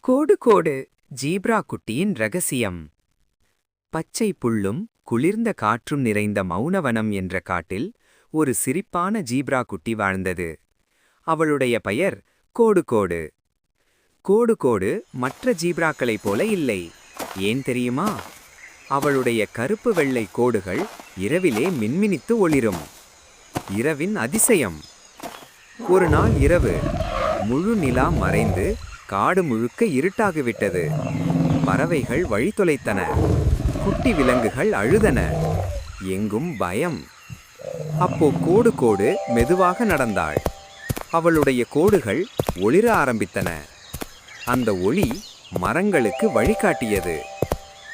கோடு கோடு zebra குட்டியின் ரகசியம். பச்சை புல்லும் குளிர்ந்த காற்றும் நிறைந்த மௌனவனம் என்ற காட்டில் ஒரு சிரிப்பான ஜீப்ரா குட்டி வாழ்ந்தது. அவளுடைய பெயர் கோடு கோடு. கோடு கோடு மற்ற ஜீப்ராக்களைப் போல இல்லை. ஏன் தெரியுமா? அவளுடைய கருப்பு வெள்ளை கோடுகள் இரவிலே மின்மினித்து ஒளிரும். இரவின் அதிசயம். ஒரு நாள் இரவு முழு நிலா மறைந்து காடு முழுக்க இருட்டாகிவிட்டது. பறவைகள் வழி தொலைத்தன. குட்டி விலங்குகள் அழுதன. எங்கும் பயம். அப்போ கோடு கோடு மெதுவாக நடந்தாள். அவளுடைய கோடுகள் ஒளிர ஆரம்பித்தன. அந்த ஒளி மரங்களுக்கு வழிகாட்டியது.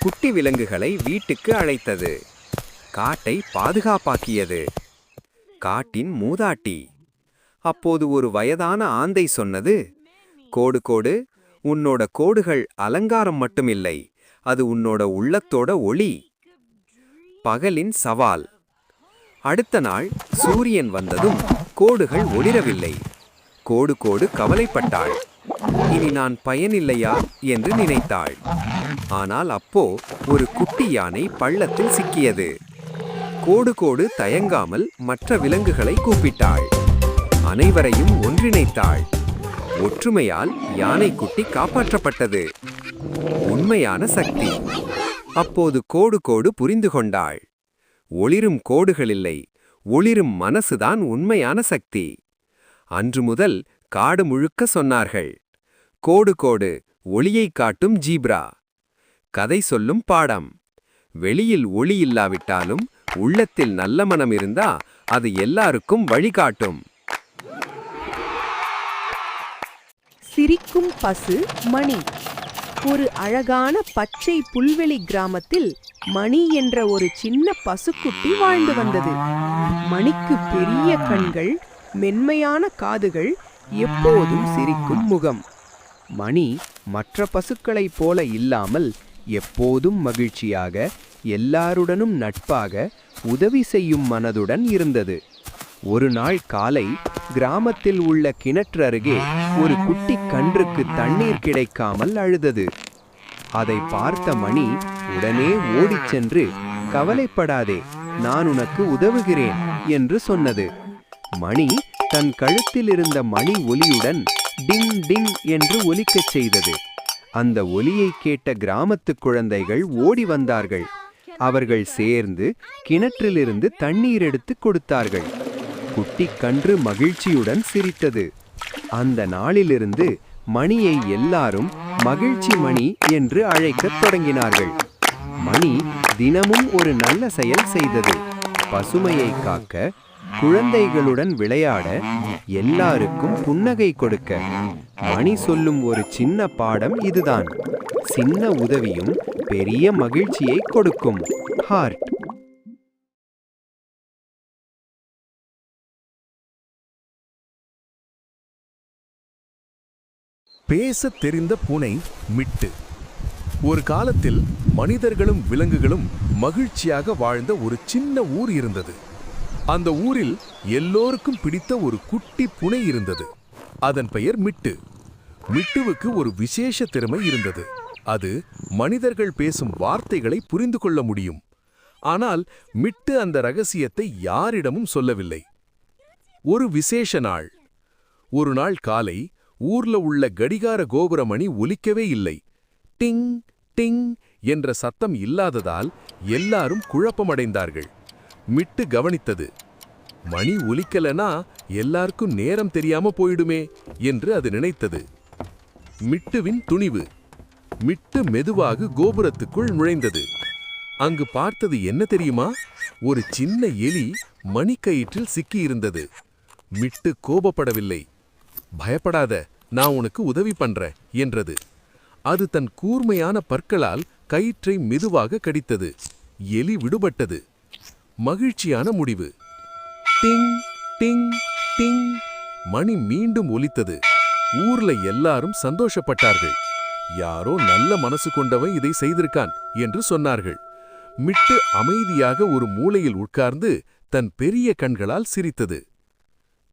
குட்டி விலங்குகளை வீட்டுக்கு அழைத்தது. காட்டை பாதுகாப்பாக்கியது. காட்டின் மூதாட்டி. அப்போது ஒரு வயதான ஆந்தை சொன்னது, கோடு கோடு, உன்னோட கோடுகள் அலங்காரம் மட்டுமில்லை, அது உன்னோட உள்ளத்தோட ஒளி. பகலின் சவால். அடுத்த நாள் சூரியன் வந்ததும் கோடுகள் ஒளிரவில்லை. கோடு கோடு கவலைப்பட்டாள். இனி நான் பயனில்லையா என்று நினைத்தாள். ஆனால் அப்போ ஒரு குட்டி யானை பள்ளத்தில் சிக்கியது. கோடு கோடு தயங்காமல் மற்ற விலங்குகளை கூப்பிட்டாள். அனைவரையும் ஒன்றிணைத்தாள். ஒற்றுமையால் யானைக்குட்டி காப்பாற்றப்பட்டது. உண்மையான சக்தி. அப்போது கோடு கோடு புரிந்து கொண்டாள். ஒளிரும் கோடுகளில்லை, ஒளிரும் மனசுதான் உண்மையான சக்தி. அன்று முதல் காடு முழுக்க சொன்னார்கள், கோடு கோடு ஒளியை காட்டும் ஜீப்ரா. கதை சொல்லும் பாடம். வெளியில் ஒளி இல்லாவிட்டாலும் உள்ளத்தில் நல்ல மனம் இருந்தா அது எல்லாருக்கும் வழிகாட்டும். சிரிக்கும் பசு மணி. ஒரு அழகான பச்சை புல்வெளி கிராமத்தில் மணி என்ற ஒரு சின்ன பசுக்குட்டி வாழ்ந்து வந்தது. மணிக்கு பெரிய கண்கள், மென்மையான காதுகள், எப்போதும் சிரிக்கும் முகம். மணி மற்ற பசுக்களைப் போல இல்லாமல் எப்போதும் மகிழ்ச்சியாக, எல்லாருடனும் நட்பாக, உதவி செய்யும் மனதுடன் இருந்தது. ஒரு நாள் காலை கிராமத்தில் உள்ள கிணற்று அருகே ஒரு குட்டி கன்றுக்கு தண்ணீர் கிடைக்காமல் அழுதது. அதை பார்த்த மணி உடனே ஓடிச் சென்று, கவலைப்படாதே, நான் உனக்கு உதவுகிறேன் என்று சொன்னது. மணி தன் கழுத்தில் இருந்த மணி ஒலியுடன் டிங் டிங் என்று ஒலிக்கச் செய்தது. அந்த ஒலியை கேட்ட கிராமத்து குழந்தைகள் ஓடி வந்தார்கள். அவர்கள் சேர்ந்து கிணற்றிலிருந்து தண்ணீர் எடுத்து கொடுத்தார்கள். குட்டி கன்று மகிழ்ச்சியுடன் சிரித்தது. அந்த நாளிலிருந்து மணியை எல்லாரும் மகிழ்ச்சி மணி என்று அழைக்கத் தொடங்கினார்கள். மணி தினமும் ஒரு நல்ல செயல் செய்தது. பசுமையை காக்க, குழந்தைகளுடன் விளையாட, எல்லாருக்கும் புன்னகை கொடுக்க. மணி சொல்லும் ஒரு சின்ன பாடம் இதுதான்: சின்ன உதவியும் பெரிய மகிழ்ச்சியை கொடுக்கும். ஹார்ட். பேசத் தெரிந்த பூனை மிட்டு. ஒரு காலத்தில் மனிதர்களும் விலங்குகளும் மகிழ்ச்சியாக வாழ்ந்த ஒரு சின்ன ஊர் இருந்தது. அந்த ஊரில் எல்லோருக்கும் பிடித்த ஒரு குட்டி பூனை இருந்தது. அதன் பெயர் மிட்டு. மிட்டுவுக்கு ஒரு விசேஷ திறமை இருந்தது. அது மனிதர்கள் பேசும் வார்த்தைகளை புரிந்து கொள்ள முடியும். ஆனால் மிட்டு அந்த ரகசியத்தை யாரிடமும் சொல்லவில்லை. ஒரு விசேஷ நாள். ஒரு நாள் காலை ஊர்ல உள்ள கடிகார கோபுர மணி ஒலிக்கவே இல்லை. டிங் டிங் என்ற சத்தம் இல்லாததால் எல்லாரும் குழப்பமடைந்தார்கள். மிட்டு கவனித்தது. மணி ஒலிக்கலனா எல்லாருக்கும் நேரம் தெரியாம போயிடுமே என்று அது நினைத்தது. மிட்டுவின் துணிவு. மிட்டு மெதுவாக கோபுரத்துக்குள் நுழைந்தது. அங்கு பார்த்தது என்ன தெரியுமா? ஒரு சின்ன எலி மணிக்கயிற்றில் சிக்கியிருந்தது. மிட்டு கோபப்படவில்லை. பயப்படாத, நான் உனக்கு உதவி பண்றேன் என்றது. அது தன் கூர்மையான பற்களால் கயிற்றை மெதுவாக கடித்தது. எலி விடுபட்டது. மகிழ்ச்சியான முடிவு. டிங் டிங் டிங். மணி மீண்டும் ஒலித்தது. ஊர்ல எல்லாரும் சந்தோஷப்பட்டார்கள். யாரோ நல்ல மனசு கொண்டவன் இதை செய்திருக்கான் என்று சொன்னார்கள். மிட்டு அமைதியாக ஒரு மூலையில் உட்கார்ந்து தன் பெரிய கண்களால் சிரித்தது.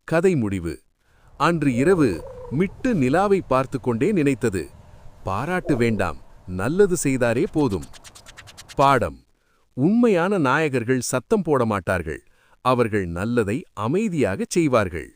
கதை முடிவு. அன்று இரவு மிட்டு நிலாவை பார்த்து கொண்டே நினைத்தது, பாராட்டு வேண்டாம், நல்லது செய்தாரே போதும். பாடம்: உண்மையான நாயகர்கள் சத்தம் போட மாட்டார்கள், அவர்கள் நல்லதை அமைதியாகச் செய்வார்கள்.